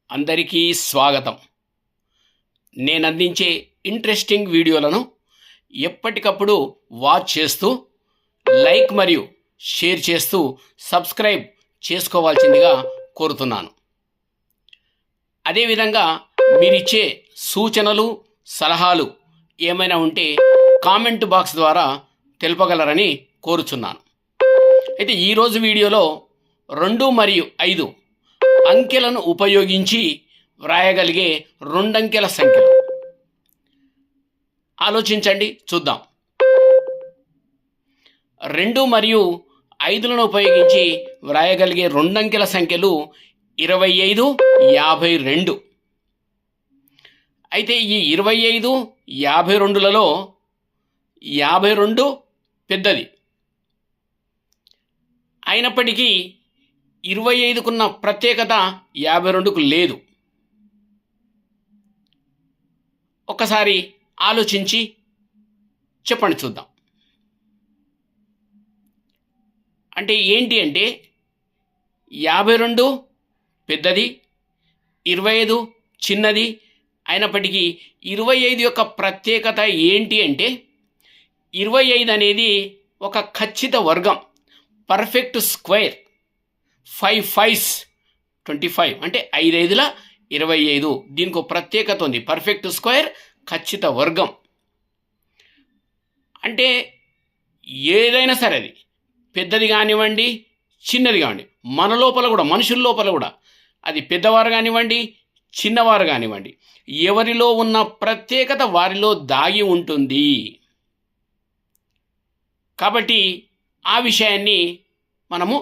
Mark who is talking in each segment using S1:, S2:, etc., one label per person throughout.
S1: అందరికీ స్వాగతం. నేను అందించే ఇంట్రెస్టింగ్ వీడియోలను ఎప్పటికప్పుడు వాచ్ చేస్తూ లైక్ మరియు షేర్ చేస్తూ సబ్స్క్రైబ్ చేసుకోవాల్సిందిగా కోరుతున్నాను. అదేవిధంగా మీరిచ్చే సూచనలు సలహాలు ఏమైనా ఉంటే కామెంట్ బాక్స్ ద్వారా తెలుపగలరని కోరుచున్నాను. అయితే ఈరోజు వీడియోలో 2 మరియు 5 అంకెలను ఉపయోగించి వ్రాయగలిగే 2 అంకెల సంఖ్యలు ఆలోచించండి, చూద్దాం. 2 మరియు 5లను ఉపయోగించి వ్రాయగలిగే 2 అంకెల సంఖ్యలు 25, 52. అయితే ఈ 25, 52లలో 52 పెద్దది అయినప్పటికీ 25కున్న ప్రత్యేకత 52కు లేదు. ఒకసారి ఆలోచించి చెప్పండి, చూద్దాం. అంటే ఏంటి అంటే 52 పెద్దది, 25 చిన్నది అయినప్పటికీ 25 యొక్క ప్రత్యేకత ఏంటి అంటే 25 అనేది ఒక ఖచ్చిత వర్గం, పర్ఫెక్ట్ స్క్వేర్. 5 5s 25 అంటే 5 5ల 25. దీనికి ఒక ప్రత్యేకత ఉంది, పర్ఫెక్ట్ స్క్వేర్, ఖచ్చిత వర్గం. అంటే ఏదైనా సరే అది పెద్దది కానివ్వండి చిన్నది కానివ్వండి, మన లోపల కూడా మనుషుల లోపల కూడా అది పెద్దవారు కానివ్వండి చిన్నవారు కానివ్వండి, ఎవరిలో ఉన్న ప్రత్యేకత వారిలో దాగి ఉంటుంది. కాబట్టి ఆ విషయాన్ని మనము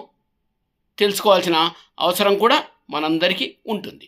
S1: తెలుసుకోవాల్సిన అవసరం కూడా మనందరికీ ఉంటుంది.